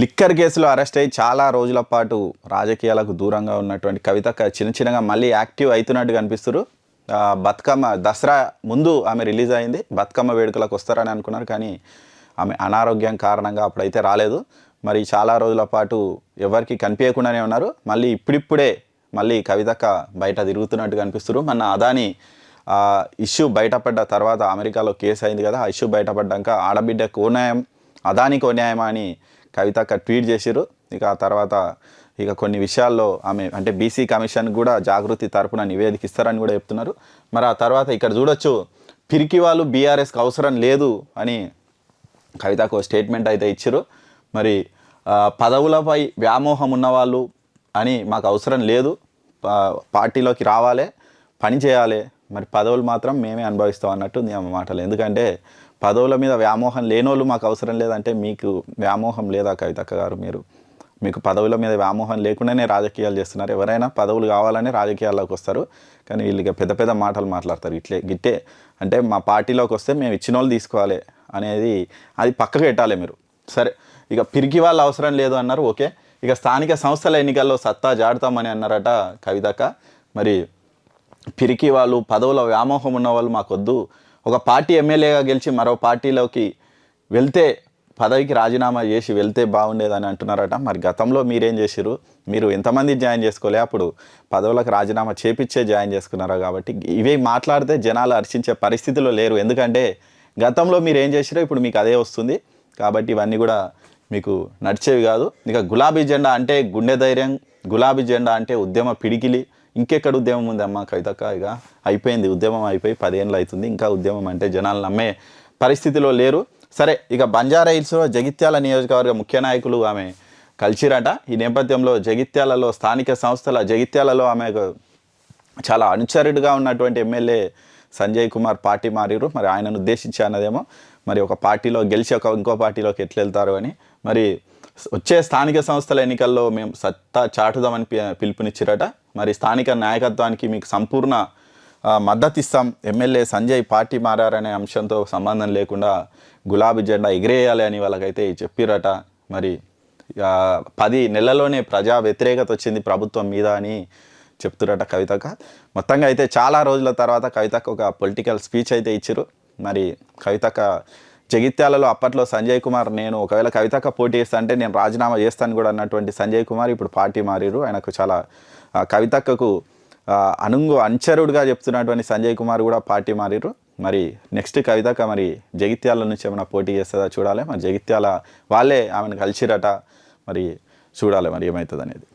Liquor కేసులో arrest అయ్యి చాలా రోజుల పాటు రాజకీయాలకు దూరంగా ఉన్నటువంటి కవితక్క చిన్నగా మళ్ళీ యాక్టివ్ అవుతున్నట్టు కనిపిస్తారు. బతుకమ్మ దసరా ముందు ఆమె రిలీజ్ అయింది. బతుకమ్మ వేడుకలకు వస్తారని అనుకున్నారు, కానీ ఆమె అనారోగ్యం కారణంగా అప్పుడైతే రాలేదు. మరి చాలా రోజుల పాటు ఎవరికి కనిపించకుండానే ఉన్నారు. మళ్ళీ ఇప్పుడిప్పుడే మళ్ళీ కవితక్క బయట తిరుగుతున్నట్టు కనిపిస్తారు. మన అదాని ఇష్యూ బయటపడ్డ తర్వాత అమెరికాలో కేసు అయింది కదా, ఆ ఇష్యూ బయటపడ్డాక ఆడబిడ్డకు న్యాయం అదానికి న్యాయమా అని కవితక్క ట్వీట్ చేసిరు. ఇక ఆ తర్వాత ఇక కొన్ని విషయాల్లో ఆమె అంటే బీసీ కమిషన్ కూడా జాగృతి తరపున నివేదిక ఇస్తారని కూడా చెప్తున్నారు. మరి ఆ తర్వాత ఇక్కడ చూడొచ్చు, పిరికి వాళ్ళు బీఆర్ఎస్కి అవసరం లేదు అని కవితకు స్టేట్మెంట్ అయితే ఇచ్చారు. మరి పదవులపై వ్యామోహం ఉన్నవాళ్ళు అని మాకు అవసరం లేదు, పార్టీలోకి రావాలి, పని చేయాలి, మరి పదవులు మాత్రం మేమే అనుభవిస్తాం అన్నట్టు ఉంది ఆమె మాటలు. ఎందుకంటే పదవుల మీద వ్యామోహం లేనోళ్ళు మాకు అవసరం లేదంటే మీకు వ్యామోహం లేదా కవితక్క గారు? మీకు పదవుల మీద వ్యామోహం లేకుండానే రాజకీయాలు చేస్తున్నారు. ఎవరైనా పదవులు కావాలని రాజకీయాల్లోకి వస్తారు, కానీ వీళ్ళకి పెద్ద పెద్ద మాటలు మాట్లాడతారు. గిట్టే అంటే మా పార్టీలోకి వస్తే మేము ఇచ్చిన వాళ్ళు తీసుకోవాలి అనేది అది పక్కకు పెట్టాలి మీరు. సరే, ఇక పిరికి వాళ్ళు అవసరం లేదు అన్నారు, ఓకే. ఇక స్థానిక సంస్థల ఎన్నికల్లో సత్తా జాడుతామని అన్నారట కవితక్క. మరి పిరికి వాళ్ళు, పదవుల వ్యామోహం ఉన్న వాళ్ళు మాకొద్దు, ఒక పార్టీ ఎమ్మెల్యేగా గెలిచి మరో పార్టీలోకి వెళ్తే పదవికి రాజీనామా చేసి వెళ్తే బాగుండేదని అంటున్నారట. మరి గతంలో మీరేం చేసిరు? మీరు ఎంతమంది జాయిన్ చేసుకోలే, అప్పుడు పదవులకు రాజీనామా చేపించే జాయిన్ చేసుకున్నారా? కాబట్టి ఇవే మాట్లాడితే జనాలు హర్షించే పరిస్థితిలో లేరు. ఎందుకంటే గతంలో మీరు ఏం చేసిరో ఇప్పుడు మీకు అదే వస్తుంది. కాబట్టి ఇవన్నీ కూడా మీకు నడిచేవి కాదు. ఇక గులాబీ జెండా అంటే గుండె ధైర్యం, గులాబీ జెండా అంటే ఉద్యమ పిడికిలి. ఇంకెక్కడ ఉద్యమం ఉంది అమ్మ కవితక్క? ఇక అయిపోయింది, ఉద్యమం అయిపోయి 10 ఏళ్ళు అవుతుంది. ఇంకా ఉద్యమం అంటే జనాలు నమ్మే పరిస్థితిలో లేరు. సరే, ఇక బంజారా హిల్స్లో జగిత్యాల నియోజకవర్గ ముఖ్య నాయకులు ఆమె కలిసిరట. ఈ నేపథ్యంలో జగిత్యాలలో స్థానిక సంస్థల జగిత్యాలలో ఆమె చాలా అనుచరుడుగా ఉన్నటువంటి ఎమ్మెల్యే సంజయ్ కుమార్ పార్టీ మారిరు. మరి ఆయనను ఉద్దేశించి అన్నదేమో, మరి ఒక పార్టీలో గెలిచి ఇంకో పార్టీలోకి ఎట్లా వెళ్తారు అని. మరి వచ్చే స్థానిక సంస్థల ఎన్నికల్లో మేము సత్తా చాటుదామని పిలుపునిచ్చిరట. మరి స్థానిక నాయకత్వానికి మీకు సంపూర్ణ మద్దతు ఇస్తాం, ఎమ్మెల్యే సంజయ్ పార్టీ మారారనే అంశంతో సంబంధం లేకుండా గులాబీ జెండా ఎగిరేయాలి అని వాళ్ళకైతే చెప్పిరట. మరి 10 నెలల్లోనే ప్రజా వ్యతిరేకత వచ్చింది ప్రభుత్వం మీద అని చెప్తురట కవితక్క. మొత్తంగా అయితే చాలా రోజుల తర్వాత కవితక్క ఒక పొలిటికల్ స్పీచ్ అయితే ఇచ్చారు. మరి కవితక్క జగిత్యాలలో అప్పట్లో సంజయ్ కుమార్, నేను ఒకవేళ కవితక్క పోటీ చేస్తా అంటే నేను రాజీనామా చేస్తాను కూడా అన్నటువంటి సంజయ్ కుమార్ ఇప్పుడు పార్టీ మారిరు. ఆయనకు చాలా కవితక్కకు అనుచరుడుగా చెప్తున్నటువంటి సంజయ్ కుమార్ కూడా పార్టీ మారిరు. మరి నెక్స్ట్ కవితక్క మరి జగిత్యాల నుంచి ఏమైనా పోటీ చేస్తుందా చూడాలి. మరి జగిత్యాల వాళ్ళే ఆమెను కలిసిరట. మరి చూడాలి మరి ఏమవుతుంది అనేది.